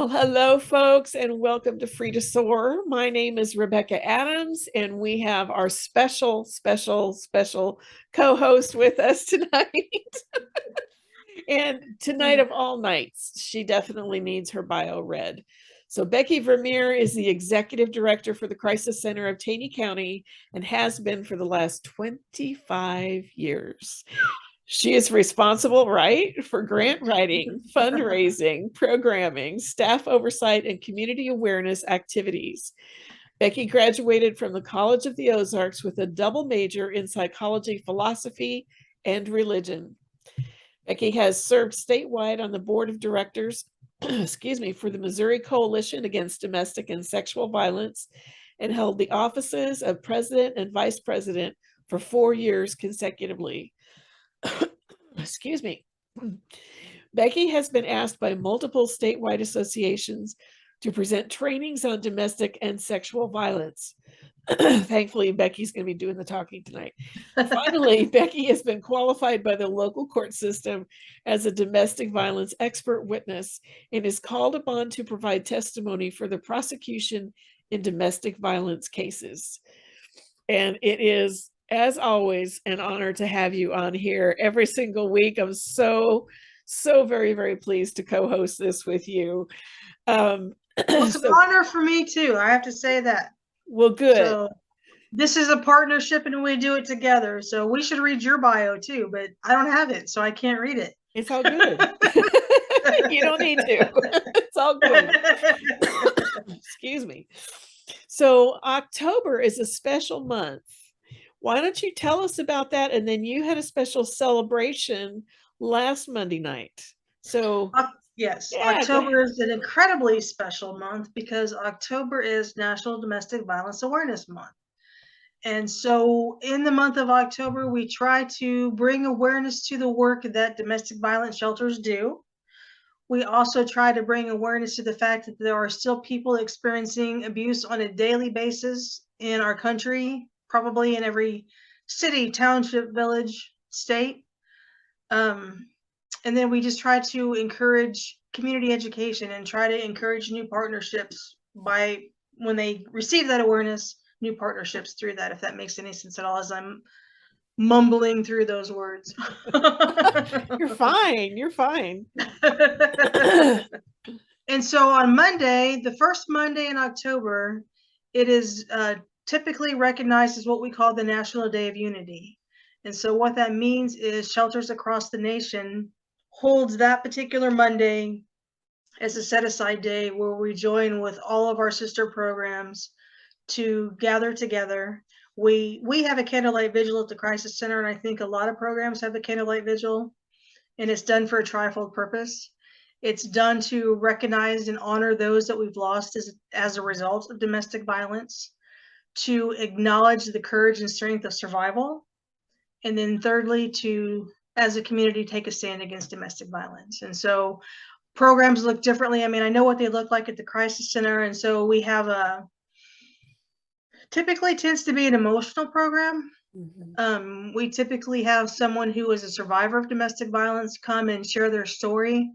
Well, hello, folks, and welcome to Free to Soar. My name is Rebecca Adams, and we have our special co-host with us tonight. And tonight of all nights, she definitely needs her bio read. So Becky Vermeer is the executive director for the Crisis Center of Taney County and has been for the last 25 years. She is responsible, right, for grant writing, fundraising, programming, staff oversight, and community awareness activities. Becky graduated from the College of the Ozarks with a double major in psychology, philosophy, and religion. Becky has served statewide on the board of directors, for the Missouri Coalition Against Domestic and Sexual Violence, and held the offices of president and vice president for 4 years consecutively. Excuse me. Becky has been asked by multiple statewide associations to present trainings on domestic and sexual violence. Thankfully, Becky's going to be doing the talking tonight. Finally, Becky has been qualified by the local court system as a domestic violence expert witness and is called upon to provide testimony for the prosecution in domestic violence cases. And it is, as always, an honor to have you on here every single week. I'm so very pleased to co-host this with you. Well, it's an honor for me too. I have to say that. Well, good. So this is a partnership and we do it together. So we should read your bio too, but I don't have it, so I can't read it. It's all good. You don't need to. It's all good. Excuse me. So October is a special month. Why don't you tell us about that? And then you had a special celebration last Monday night. So yes, yeah, October is an incredibly special month because October is National Domestic Violence Awareness Month. And so in the month of October, we try to bring awareness to the work that domestic violence shelters do. We also try to bring awareness to the fact that there are still people experiencing abuse on a daily basis in our country, probably in every city, township, village, state. And then we just try to encourage community education and try to encourage new partnerships by when they receive that awareness, new partnerships through that, if that makes any sense at all, as I'm mumbling through those words. You're fine. You're fine. And so on Monday, the first Monday in October, it is typically recognized as what we call the National Day of Unity. And so what that means is shelters across the nation holds that particular Monday as a set-aside day where we join with all of our sister programs to gather together. We have a candlelight vigil at the Crisis Center, and I think a lot of programs have a candlelight vigil, and it's done for a trifold purpose. It's done to recognize and honor those that we've lost as a result of domestic violence, to acknowledge the courage and strength of survival, and then thirdly, to, as a community, take a stand against domestic violence. And so programs look differently. I mean, I know what they look like at the Crisis Center, and so we have typically tends to be an emotional program. Mm-hmm. We typically have someone who is a survivor of domestic violence come and share their story,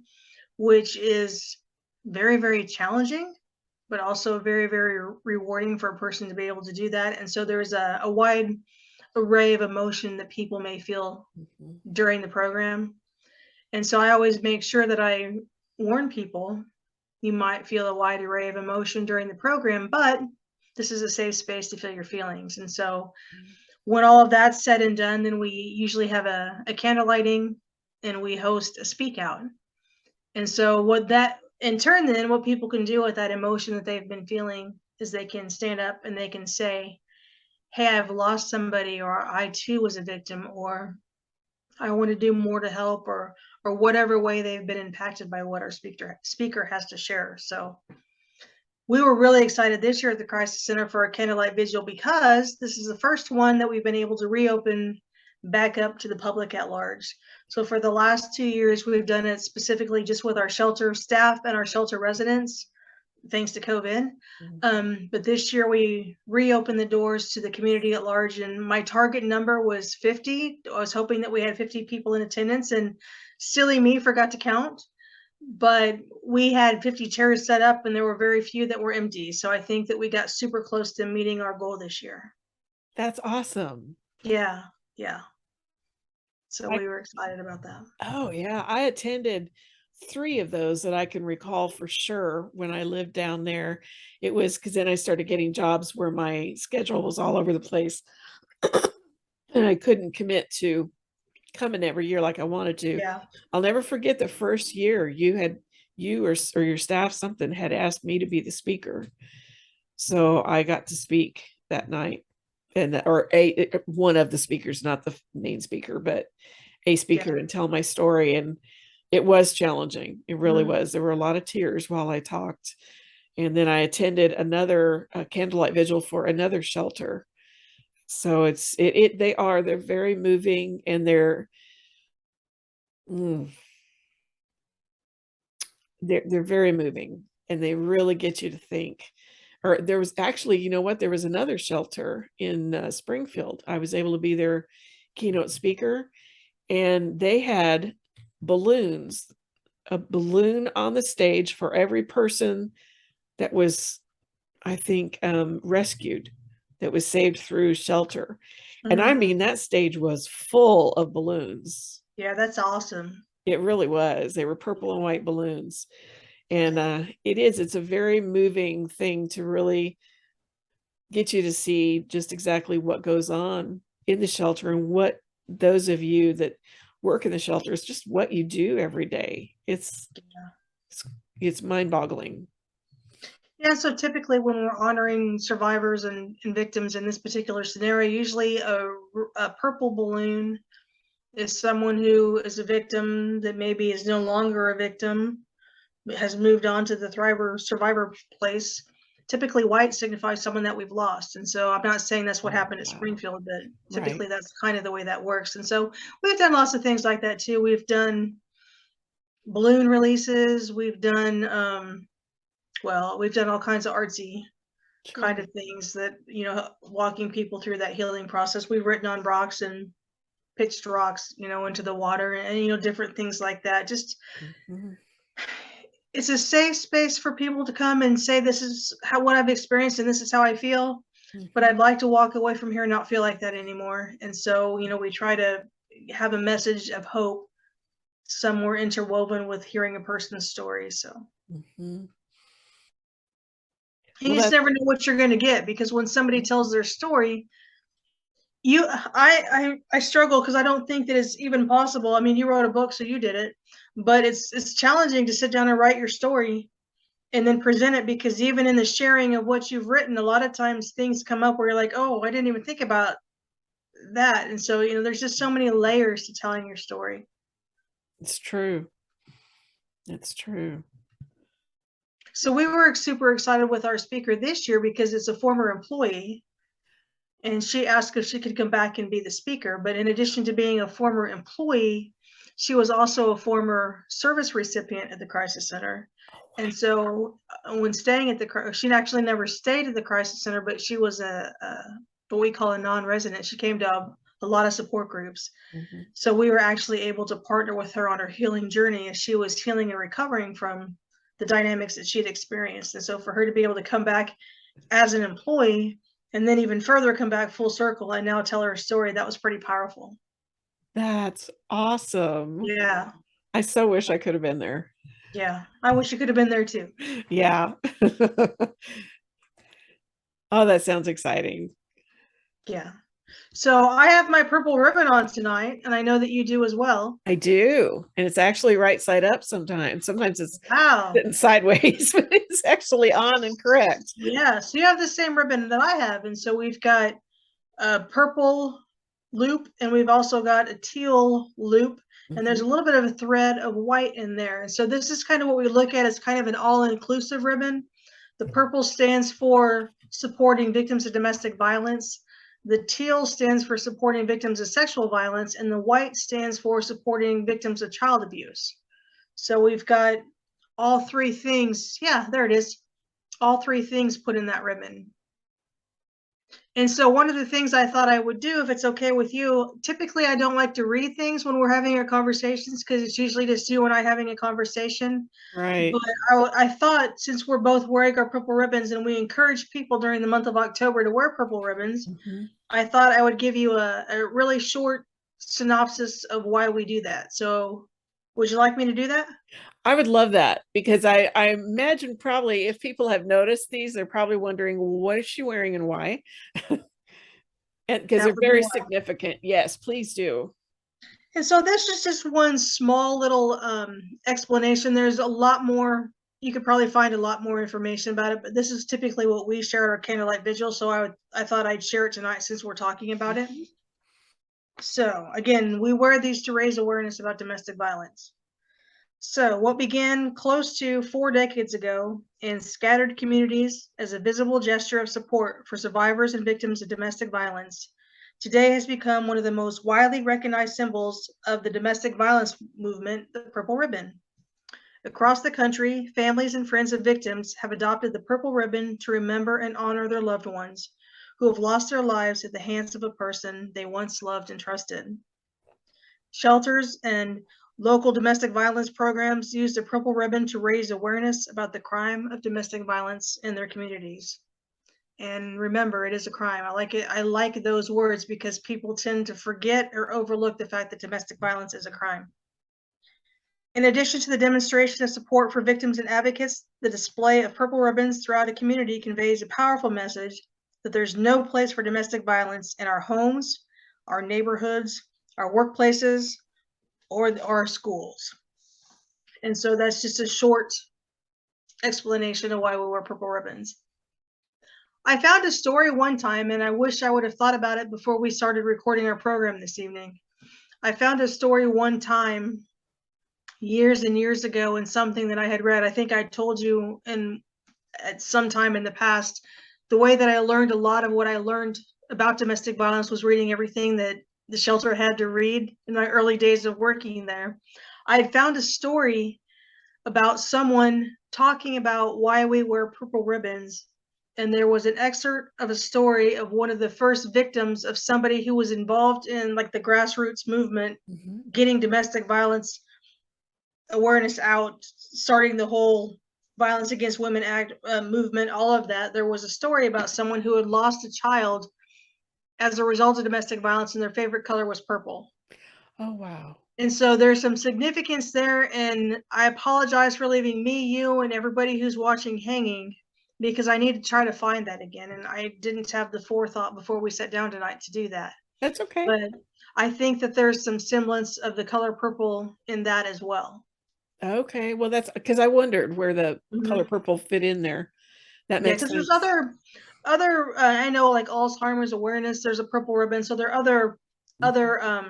which is very challenging, but also very rewarding for a person to be able to do that. And so there's a wide array of emotion that people may feel during the program. And so I always make sure that I warn people, you might feel a wide array of emotion during the program, but this is a safe space to feel your feelings. And so when all of that's said and done, then we usually have a candle lighting and we host a speak out. And so what that in turn, then what people can do with that emotion that they've been feeling is they can stand up and they can say, hey, I've lost somebody, or I too was a victim, or I want to do more to help, or whatever way they've been impacted by what our speaker has to share. So we were really excited this year at the Crisis Center for a candlelight vigil because this is the first one that we've been able to reopen back up to the public at large. So for the last 2 years, we've done it specifically just with our shelter staff and our shelter residents, thanks to COVID. But this year we reopened the doors to the community at large, and my target number was 50. I was hoping that we had 50 people in attendance, and silly me forgot to count. but we had 50 chairs set up and there were very few that were empty. So I think that we got super close to meeting our goal this year. That's awesome. Yeah. Yeah. So I, we were excited about that. oh yeah, I attended 3 of those that I can recall for sure when I lived down there. It was because then I started getting jobs where my schedule was all over the place and I couldn't commit to coming every year like I wanted to. Yeah. I'll never forget the first year you or your staff something had asked me to be the speaker. So I got to speak that night, and or a one of the speakers, not the main speaker, but a Yeah. speaker, and tell my story. And it was challenging. It really Mhm. was. There were a lot of tears while I talked. And then I attended another candlelight vigil for another shelter. So they're very moving, and mm, they're very moving, and they really get you to think. Or there was actually, you know what? There was another shelter in Springfield. I was able to be their keynote speaker, and they had balloons, a balloon on the stage for every person that was, I think, rescued, that was saved through shelter. And I Mhm. mean, that stage was full of balloons. Yeah, that's awesome. It really was. They were purple and white balloons. And it's a very moving thing to really get you to see just exactly what goes on in the shelter, and what those of you that work in the shelter is just what you do every day. It's, it's mind-boggling. Yeah, so typically when we're honoring survivors and victims in this particular scenario, usually a purple balloon is someone who is a victim that maybe is no longer a victim, has moved on to the thriver survivor place. Typically white signifies someone that we've lost. And so I'm not saying that's what Oh, happened at wow. Springfield, but Right. typically that's kind of the way that works. And so we've done lots of things like that too. We've done balloon releases, we've done we've done all kinds of artsy kind Sure. of things that, walking people through that healing process. We've written on rocks and pitched rocks, into the water, and different things like that. Just Mhm. it's a safe space for people to come and say, this is what I've experienced and this is how I feel. But Mhm. I'd like to walk away from here and not feel like that anymore. And so, we try to have a message of hope somewhere interwoven with hearing a person's story. So Mhm. you Well, just that never know what you're going to get, because when somebody tells their story, I struggle because I don't think that it's even possible. I mean, you wrote a book, so you did it, but it's challenging to sit down and write your story and then present it, because even in the sharing of what you've written, a lot of times things come up where you're like, oh, I didn't even think about that. And so, there's just so many layers to telling your story. it's true. It's true. So we were super excited with our speaker this year because it's a former employee, and she asked if she could come back and be the speaker. But in addition to being a former employee, she was also a former service recipient at the crisis center. Oh, And so when staying at she actually never stayed at the crisis center, but she was what we call a non-resident. She came to a lot of support groups. wow. Mhm. So we were actually able to partner with her on her healing journey as she was healing and recovering from the dynamics that she had experienced. And so for her to be able to come back as an employee and then even further come back full circle and now tell her story, that was pretty powerful. That's awesome. Yeah. I so wish I could have been there. Yeah. I wish you could have been there too. Yeah. Oh, that sounds exciting. Yeah. So I have my purple ribbon on tonight, and I know that you do as well. I do. And it's actually right side up sometimes. Sometimes it's Wow. sitting sideways, but it's actually on and correct. Yeah. So you have the same ribbon that I have. And so we've got a purple loop, and we've also got a teal loop, and there's a Mhm. little bit of a thread of white in there. And so this is kind of what we look at as kind of an all-inclusive ribbon. The purple stands for supporting victims of domestic violence. The teal stands for supporting victims of sexual violence, and the white stands for supporting victims of child abuse. So we've got all three things. Yeah, there it is. All three things put in that ribbon. And so one of the things I thought I would do, if it's okay with you, typically I don't like to read things when we're having our conversations because it's usually just you and I having a conversation. Right. But I thought since we're both wearing our purple ribbons and we encourage people during the month of October to wear purple ribbons, I thought I would give you a really short synopsis of why we do that. So would you like me to do that? I would love that because I imagine probably if people have noticed these, they're probably wondering what is she wearing and why? And because That they're would be very why. significant. Yes, please do. And so this is just one small little explanation. There's a lot more. You could probably find a lot more information about it, but this is typically what we share at our candlelight vigil. So I thought I'd share it tonight since we're talking about it. So again, we wear these to raise awareness about domestic violence. So what began close to 4 decades ago in scattered communities as a visible gesture of support for survivors and victims of domestic violence today has become one of the most widely recognized symbols of the domestic violence movement, the purple ribbon. Across the country, families and friends of victims have adopted the purple ribbon to remember and honor their loved ones who have lost their lives at the hands of a person they once loved and trusted. Shelters and local domestic violence programs use the purple ribbon to raise awareness about the crime of domestic violence in their communities. And remember, it is a crime. I like it. I like those words because people tend to forget or overlook the fact that domestic violence is a crime. In addition to the demonstration of support for victims and advocates, the display of purple ribbons throughout a community conveys a powerful message that there's no place for domestic violence in our homes, our neighborhoods, our workplaces, or our schools. And so that's just a short explanation of why we wear purple ribbons. I found a story one time, and I wish I would have thought about it before we started recording our program this evening. I found a story one time years and years ago in something that I had read. I think I told you at some time in the past, the way that I learned a lot of what I learned about domestic violence was reading everything that the shelter had to read in my early days of working there. I had found a story about someone talking about why we wear purple ribbons. And there was an excerpt of a story of one of the first victims of somebody who was involved in like the grassroots movement, getting domestic violence awareness out, starting the whole Violence Against Women Act movement, all of that. There was a story about someone who had lost a child as a result of domestic violence, and their favorite color was purple. Oh, wow. And so there's some significance there. And I apologize for leaving me, you, and everybody who's watching hanging because I need to try to find that again. And I didn't have the forethought before we sat down tonight to do that. That's okay. But I think that there's some semblance of the color purple in that as well. Okay. Well, that's because I wondered where the color purple fit in there. That Yeah, makes because sense. there's other I know like Alzheimer's awareness, there's a purple ribbon. So there are other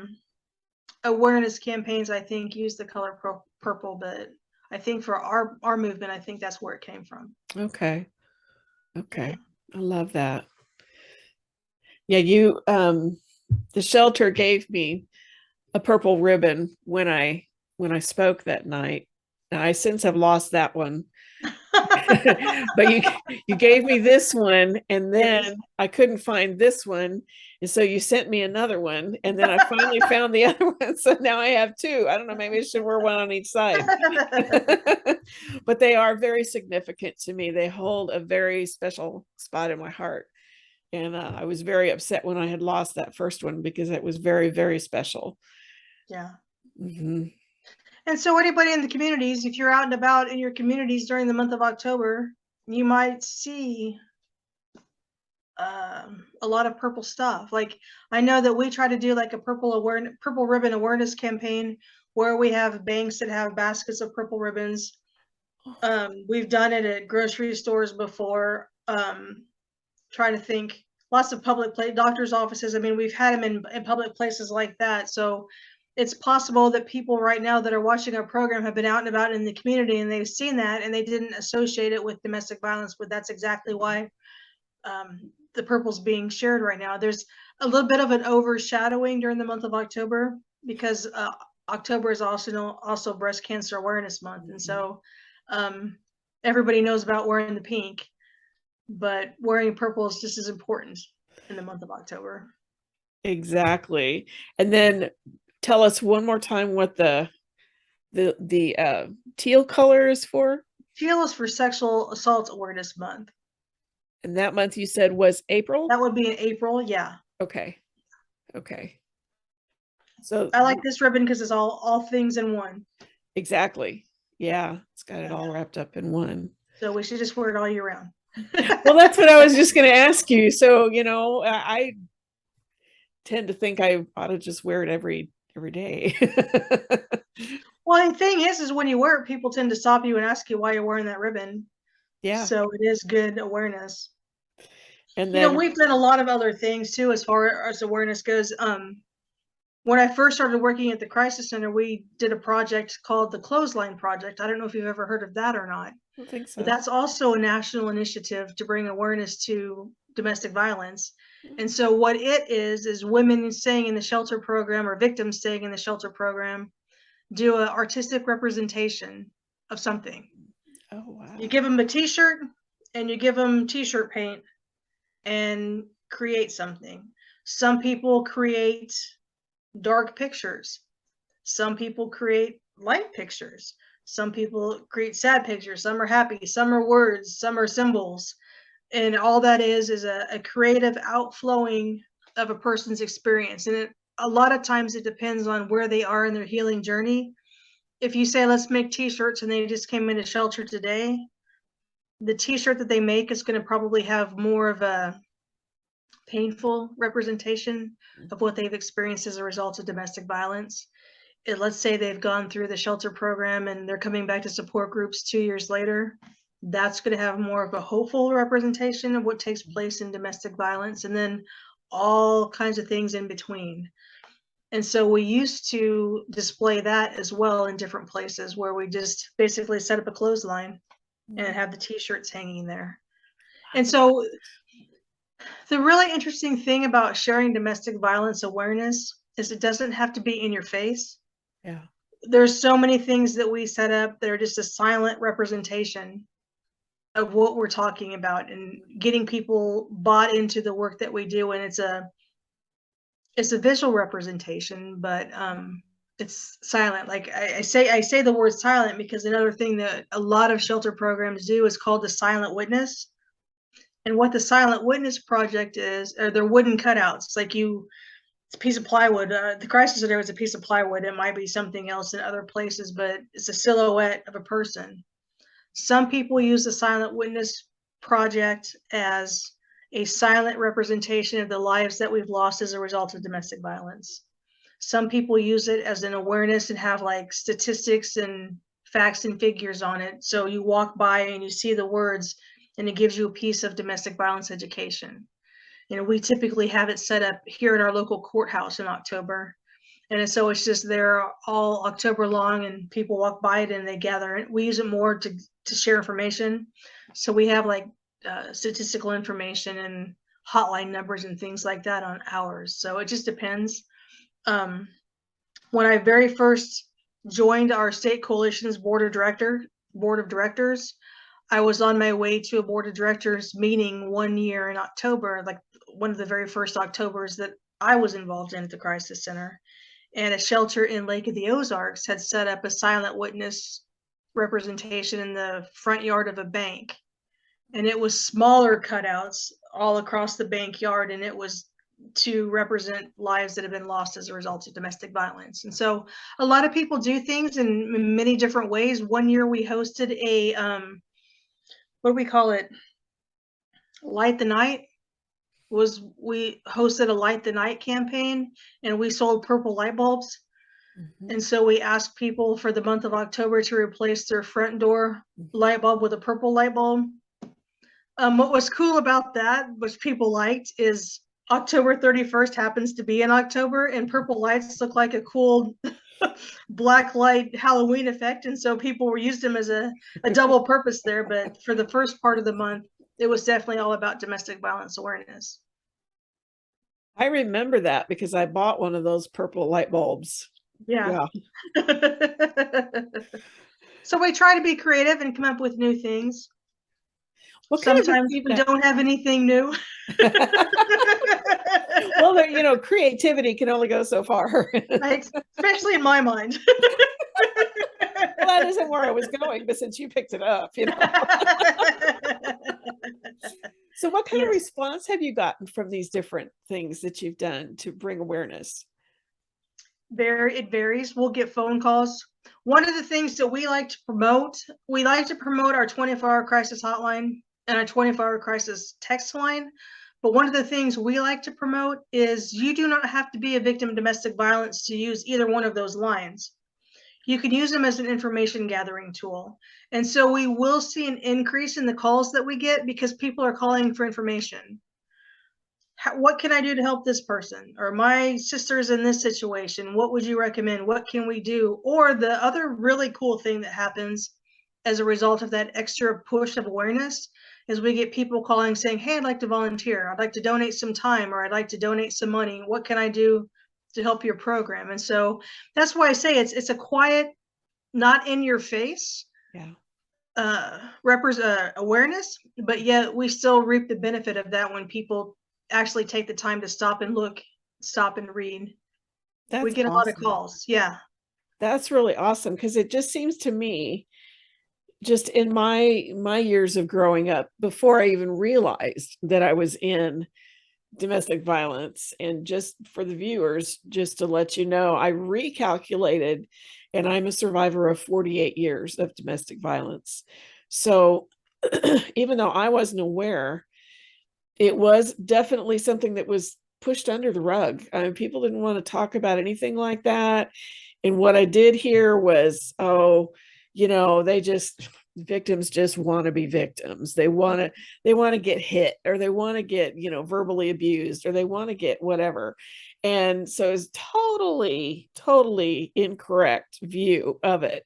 awareness campaigns I think use the color purple, but I think for our movement, I think that's where it came from. Okay. Yeah. I love that. Yeah, the shelter gave me a purple ribbon when I spoke that night. Now, I since have lost that one. But you gave me this one, and then Yes. I couldn't find this one, and so you sent me another one, and then I finally found the other one. So now I have two. I don't know, maybe I should wear one on each side. But they are very significant to me. They hold a very special spot in my heart. And I was very upset when I had lost that first one because it was very, very special. Yeah. Mm-hmm. And so anybody in the communities, if you're out and about in your communities during the month of October, you might see a lot of purple stuff. Like I know that we try to do like a purple ribbon awareness campaign where we have banks that have baskets of purple ribbons. We've done it at grocery stores before. Trying to think, lots of public doctors' offices. I mean, we've had them in public places like that. So it's possible that people right now that are watching our program have been out and about in the community and they've seen that and they didn't associate it with domestic violence, but that's exactly why the purple's being shared right now. There's a little bit of an overshadowing during the month of October because October is also Breast Cancer Awareness Month, and so everybody knows about wearing the pink, but wearing purple is just as important. in the month of October. Exactly. And then tell us one more time what the teal color is for. Teal is for Sexual Assault Awareness Month. And that month you said was April? That would be in April, yeah. Okay. Okay. So I like this ribbon because it's all things in one. exactly. Yeah, it's got it all wrapped up in one. So we should just wear it all year round. Well, that's what I was just going to ask you. So, you know, I tend to think I ought to just wear it every day. Well, the thing is when you wear it, people tend to stop you and ask you why you're wearing that ribbon. Yeah. So it is good awareness. And You know, then we've done a lot of other things too as far as awareness goes. When I first started working at the Crisis Center, we did a project called the Clothesline Project. I don't know if you've ever heard of that or not. I don't think so. But that's also a national initiative to bring awareness to domestic violence. And so what it is women staying in the shelter program or victims staying in the shelter program do an artistic representation of something. Oh, wow. You give them a t-shirt and you give them t-shirt paint and create something. Some people create dark pictures. Some people create light pictures. Some people create sad pictures. Some are happy. Some are words. Some are symbols. And all that is a creative outflowing of a person's experience. And a lot of times it depends on where they are in their healing journey. If you say, let's make t-shirts and they just came into shelter today, the t-shirt that they make is going to probably have more of a painful representation of what they've experienced as a result of domestic violence. Let's say they've gone through the shelter program and they're coming back to support groups 2 years later. That's going to have more of a hopeful representation of what takes place in domestic violence, and then all kinds of things in between. And so we used to display that as well in different places where we just basically set up a clothesline and have the t-shirts hanging there. And so the really interesting thing about sharing domestic violence awareness is it doesn't have to be in your face. Yeah. There's so many things that we set up that are just a silent representation of what we're talking about and getting people bought into the work that we do. And it's a visual representation, but it's silent. Like I say the word silent because another thing that a lot of shelter programs do is called the silent witness. And what the silent witness project is, are they're wooden cutouts. It's like it's a piece of plywood. The Crisis Center is a piece of plywood. It might be something else in other places, but it's a silhouette of a person. Some people use the silent witness project as a silent representation of the lives that we've lost as a result of domestic violence. Some people use it as an awareness and have like statistics and facts and figures on it. So you walk by and you see the words and it gives you a piece of domestic violence education. You know, we typically have it set up here at our local courthouse in October. And so it's just there all October long and people walk by it and they gather it. We use it more to share information. So we have like statistical information and hotline numbers and things like that on ours. So it just depends. When I very first joined our state coalition's board of directors, I was on my way to a board of directors meeting one year in October, like one of the very first Octobers that I was involved in at the Crisis Center. And a shelter in Lake of the Ozarks had set up a silent witness representation in the front yard of a bank. And it was smaller cutouts all across the bank yard, and it was to represent lives that have been lost as a result of domestic violence. And so a lot of people do things in many different ways. One year we hosted a, what do we call it? Light the Night. We hosted a Light the Night campaign and we sold purple light bulbs. And so we asked people for the month of October to replace their front door light bulb with a purple light bulb. What was cool about that, which people liked, is October 31st happens to be in October, and purple lights look like a cool black light Halloween effect. And so people used them as a double purpose there. But for the first part of the month, it was definitely all about domestic violence awareness. I remember that because I bought one of those purple light bulbs. Yeah. So we try to be creative and come up with new things. Sometimes we don't have anything new. Well, creativity can only go so far. Right? Especially in my mind. Well, that isn't where I was going, but since you picked it up. So what kind of Yes. response have you gotten from these different things that you've done to bring awareness? It varies. We'll get phone calls. One of the things that we like to promote our 24-hour crisis hotline and our 24-hour crisis text line. But one of the things we like to promote is you do not have to be a victim of domestic violence to use either one of those lines. You can use them as an information gathering tool. And so we will see an increase in the calls that we get because people are calling for information. What can I do to help this person? Or my sister's in this situation. What would you recommend? What can we do? Or the other really cool thing that happens as a result of that extra push of awareness is we get people calling saying, hey, I'd like to volunteer. I'd like to donate some time, or I'd like to donate some money. What can I do to help your program? And so that's why I say it's a quiet, not in your face awareness, but yet we still reap the benefit of that when people actually take the time to stop and look, stop and read. We That's get a lot of awesome. calls. Yeah. That's really awesome because it just seems to me, just in my years of growing up, before I even realized that I was in domestic violence, and just for the viewers, just to let you know, I recalculated, and I'm a survivor of 48 years of domestic violence. So even though I wasn't aware, it was definitely something that was pushed under the rug. I mean, people didn't want to talk about anything like that. And what I did hear was, oh, victims just want to be victims. They want to get hit, or they want to get, verbally abused, or they want to get whatever. And so it's totally incorrect view of it.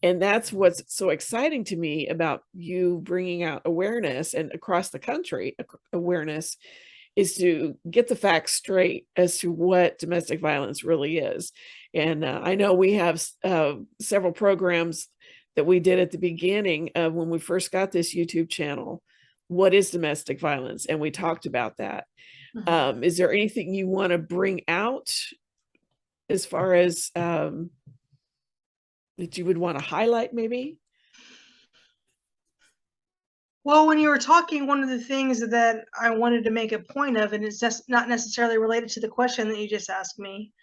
And that's what's so exciting to me about you bringing out awareness, and across the country awareness, is to get the facts straight as to what domestic violence really is. And I know we have several programs that we did at the beginning of when we first got this YouTube channel. What is domestic violence? And we talked about that. Is there anything you want to bring out as far as that you would want to highlight maybe? Well, when you were talking, one of the things that I wanted to make a point of, and it's just not necessarily related to the question that you just asked me,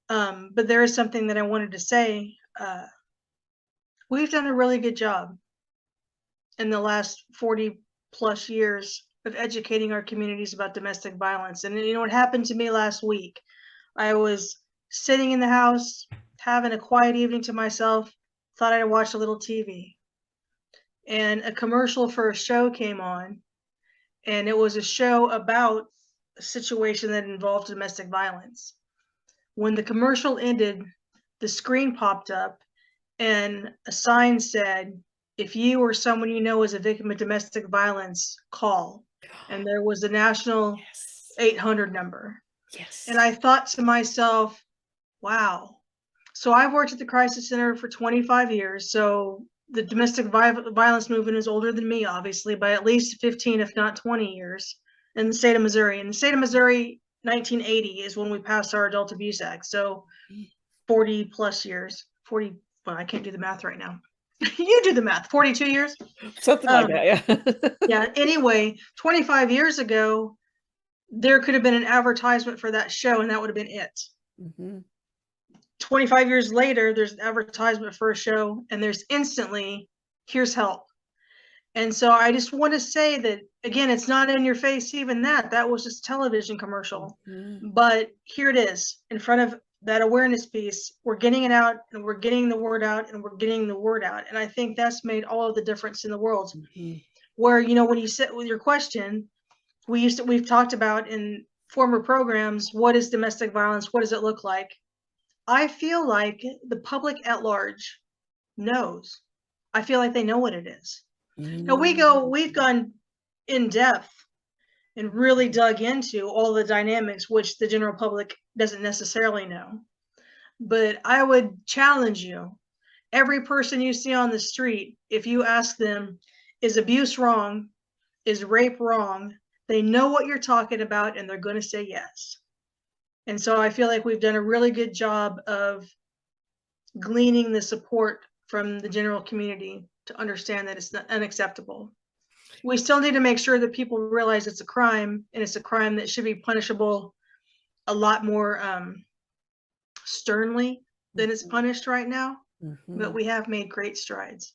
but there is something that I wanted to say. We've done a really good job in the last 40 plus years of educating our communities about domestic violence. And what happened to me last week? I was sitting in the house, having a quiet evening to myself, thought I'd watch a little TV. And a commercial for a show came on, and it was a show about a situation that involved domestic violence. When the commercial ended, the screen popped up and a sign said, if you or someone you know is a victim of domestic violence, call. And there was a national 800 number. Yes. And I thought to myself, wow. So I've worked at the Crisis Center for 25 years. So the domestic violence movement is older than me, obviously, by at least 15, if not 20 years in the state of Missouri. In the state of Missouri, 1980 is when we passed our Adult Abuse Act. So 40 plus years, 40, well, I can't do the math right now. You do the math, 42 years? Something like that, yeah. Yeah, anyway, 25 years ago, there could have been an advertisement for that show, and that would have been it. 25 years later, there's an advertisement for a show, and there's instantly, here's help. And so I just want to say that, again, it's not in your face, even that was just a television commercial. But here it is in front of that awareness piece. We're getting it out, and we're getting the word out, and we're getting the word out. And I think that's made all of the difference in the world. Where, when you sit with your question, we've talked about in former programs, what is domestic violence? What does it look like? I feel like the public at large knows. I feel like they know what it is. Now we've gone in depth and really dug into all the dynamics, which the general public doesn't necessarily know. But I would challenge you, every person you see on the street, if you ask them, is abuse wrong? Is rape wrong? They know what you're talking about, and they're going to say yes. And so I feel like we've done a really good job of gleaning the support from the general community to understand that it's unacceptable. We still need to make sure that people realize it's a crime, and it's a crime that should be punishable a lot more sternly than it's punished right now. But we have made great strides.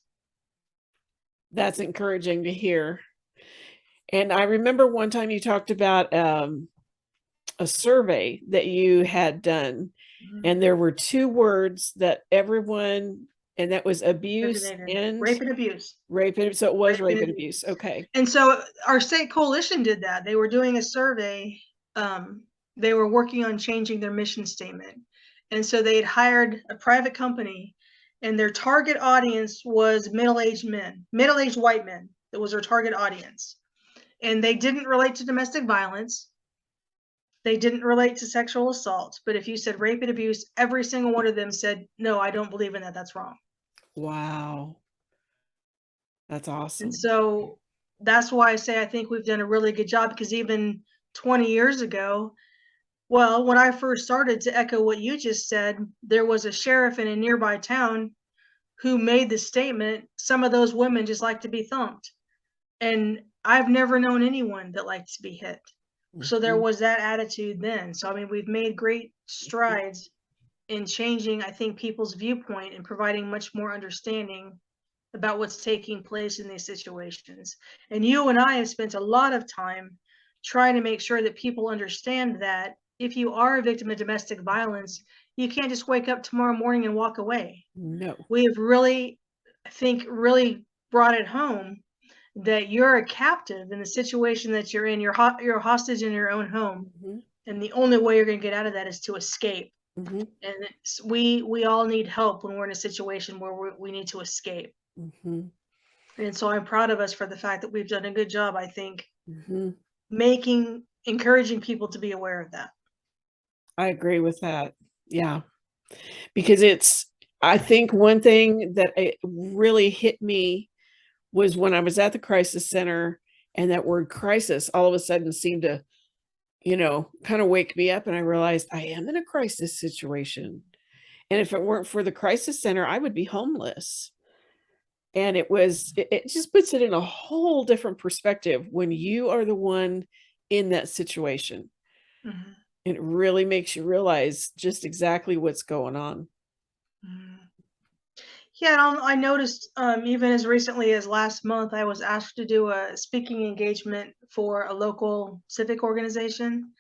That's encouraging to hear. And I remember one time you talked about a survey that you had done, and there were 2 words that everyone, and that was abuse and rape and abuse. Rape and so it was rape and abuse. Okay. And so our state coalition did that. They were doing a survey. They were working on changing their mission statement. And so they had hired a private company, and their target audience was middle-aged men, middle-aged white men. That was their target audience. And they didn't relate to domestic violence. They didn't relate to sexual assault. But if you said rape and abuse, every single one of them said, no, I don't believe in that. That's wrong. Wow. That's awesome. And so that's why I say I think we've done a really good job, because even 20 years ago, well, when I first started, to echo what you just said, there was a sheriff in a nearby town who made the statement, some of those women just like to be thumped. And I've never known anyone that liked to be hit. So there was that attitude then. So, I mean, we've made great strides in changing, I think, people's viewpoint and providing much more understanding about what's taking place in these situations. And you and I have spent a lot of time trying to make sure that people understand that if you are a victim of domestic violence, you can't just wake up tomorrow morning and walk away. No. We have really, I think, really brought it home that you're a captive in the situation that you're in. You're a hostage in your own home. And the only way you're going to get out of that is to escape. And we all need help when we're in a situation where we need to escape. And so I'm proud of us for the fact that we've done a good job, I think, encouraging people to be aware of that. I agree with that. Yeah. Because I think one thing that it really hit me was when I was at the crisis center, and that word crisis all of a sudden seemed to, kind of wake me up, and I realized I am in a crisis situation. And if it weren't for the crisis center, I would be homeless. And it just puts it in a whole different perspective when you are the one in that situation. It really makes you realize just exactly what's going on. Yeah, I noticed even as recently as last month, I was asked to do a speaking engagement for a local civic organization.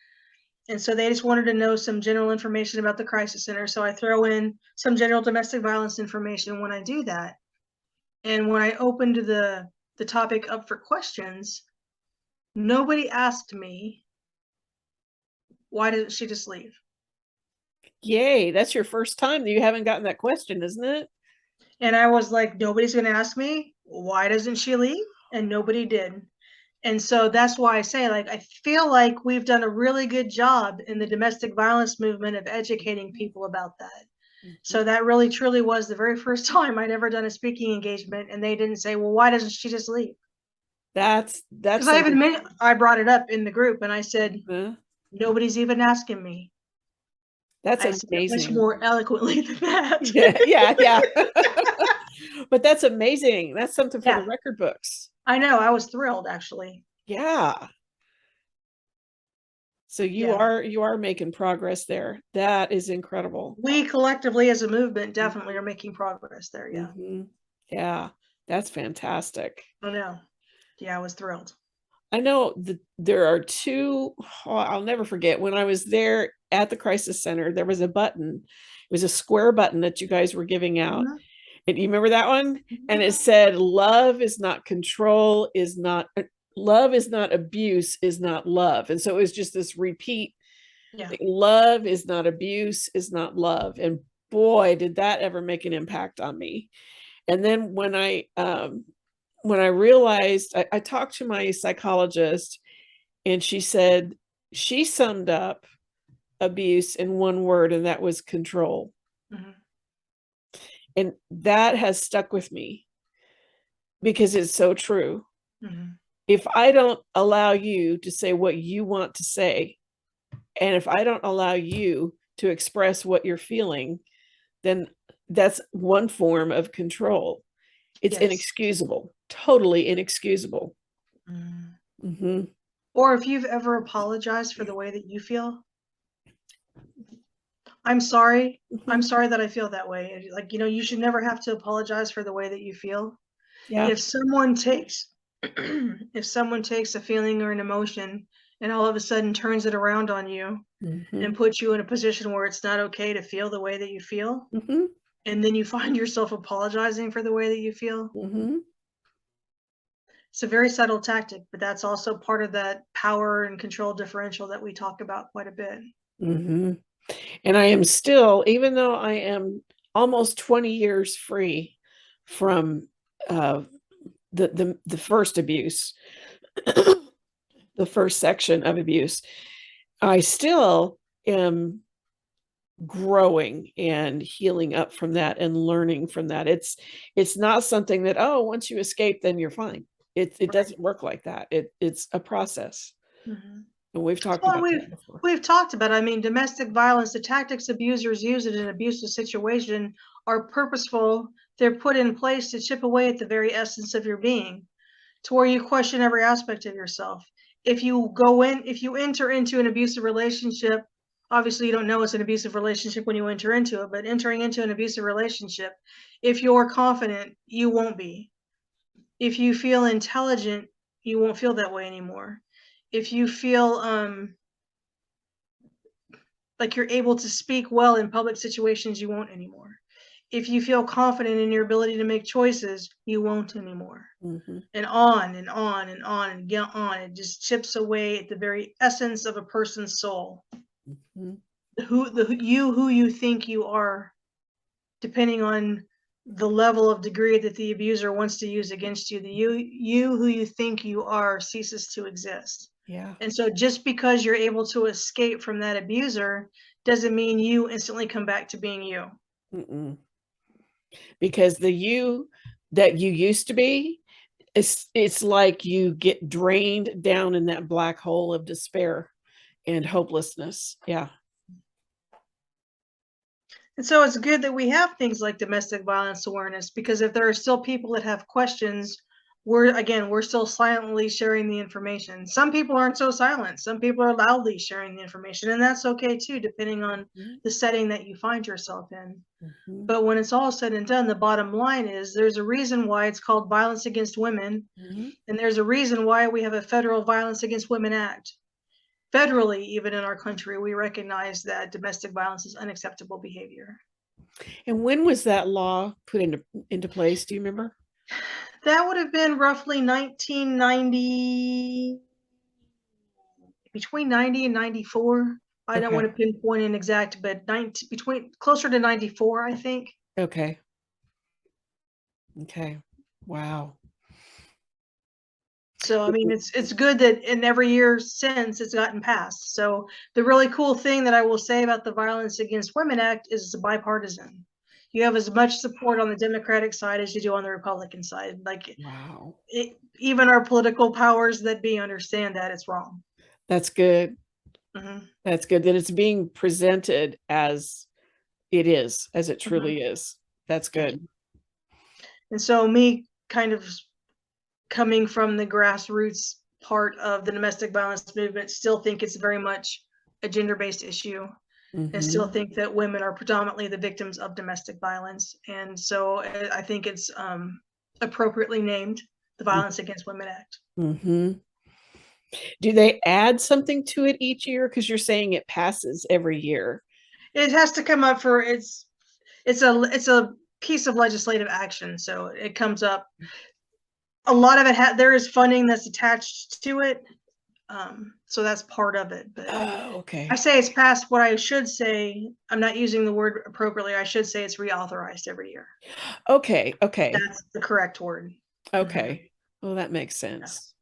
And so they just wanted to know some general information about the crisis center. So I throw in some general domestic violence information when I do that. And when I opened the topic up for questions, nobody asked me, why didn't she just leave? Yay, that's your first time that you haven't gotten that question, isn't it? And I was like, nobody's going to ask me, why doesn't she leave? And nobody did. And so that's why I say, like, I feel like we've done a really good job in the domestic violence movement of educating people about that. So that really truly was the very first time I'd ever done a speaking engagement, and they didn't say, well, why doesn't she just leave? That's because I brought it up in the group, and I said, nobody's even asking me. That's amazing. Much more eloquently than that. Yeah. But that's amazing. That's something for the record books. I know. I was thrilled, actually. Yeah. So you are making progress there. That is incredible. We collectively as a movement definitely are making progress there. Yeah. Yeah. That's fantastic. I know. Yeah, I was thrilled. I know that there are 2, I'll never forget when I was there at the crisis center, there was a button. It was a square button that you guys were giving out. And you remember that one? And it said, love is not control, love is not abuse, is not love. And so it was just this repeat. Like, love is not abuse, is not love. And boy, did that ever make an impact on me. And then when I realized, I talked to my psychologist, and she said she summed up abuse in one word, and that was control. And that has stuck with me because it's so true. If I don't allow you to say what you want to say, And if I don't allow you to express what you're feeling, then that's one form of control. It's Yes. inexcusable, totally inexcusable. Or if you've ever apologized for the way that you feel. I'm sorry. I'm sorry that I feel that way. Like, you should never have to apologize for the way that you feel. Yeah. If someone takes if someone takes a feeling or an emotion and all of a sudden turns it around on you and puts you in a position where it's not okay to feel the way that you feel, and then you find yourself apologizing for the way that you feel, it's a very subtle tactic, but that's also part of that power and control differential that we talk about quite a bit. And I am still, even though I am almost 20 years free from the first abuse, the first section of abuse, I still am growing and healing up from that and learning from that. It's not something that, oh, once you escape, then you're fine. It doesn't work like that. It's a process. And we've talked about that before. We've talked about, I mean, domestic violence, the tactics abusers use in an abusive situation are purposeful. They're put in place to chip away at the very essence of your being, to where you question every aspect of yourself. If you enter into an abusive relationship, obviously you don't know it's an abusive relationship when you enter into it, but entering into an abusive relationship, if you're confident, you won't be. If you feel intelligent, you won't feel that way anymore. If you feel like you're able to speak well in public situations, you won't anymore. If you feel confident in your ability to make choices, you won't anymore. And on and on and on and get on. It just chips away at the very essence of a person's soul. Who you think you are, depending on the level of degree that the abuser wants to use against you. The you who you think you are ceases to exist. Yeah. And so just because you're able to escape from that abuser doesn't mean you instantly come back to being you. Because the you that you used to be, it's like you get drained down in that black hole of despair and hopelessness. Yeah. And so it's good that we have things like domestic violence awareness, because if there are still people that have questions, we're still silently sharing the information. Some people aren't so silent. Some people are loudly sharing the information, and that's okay too, depending on the setting that you find yourself in. But when it's all said and done, the bottom line is there's a reason why it's called Violence Against Women, and there's a reason why we have a federal Violence Against Women Act. Federally, even in our country, we recognize that domestic violence is unacceptable behavior. And when was that law put into place? Do you remember? That would have been roughly 1990, between 90 and 94. I don't want to pinpoint an exact, but closer to 94, I think. Okay. Wow. So, I mean, it's good that in every year since it's gotten passed. So the really cool thing that I will say about the Violence Against Women Act is it's bipartisan. You have as much support on the Democratic side as you do on the Republican side. Like, wow. Even our political powers that be understand that it's wrong. That's good. That's good that it's being presented as it is, as it truly is. That's good. And so me kind of coming from the grassroots part of the domestic violence movement, still think it's very much a gender-based issue, and still think that women are predominantly the victims of domestic violence. And so I think it's appropriately named the Violence Against Women Act. Do they add something to it each year? Because you're saying it passes every year. It has to come up for it's a piece of legislative action, so it comes up. A lot of it there is funding that's attached to it, so that's part of it. But okay. I say it's passed. What I should say, I'm not using the word appropriately. I should say it's reauthorized every year. Okay. That's the correct word. Okay. Well, that makes sense.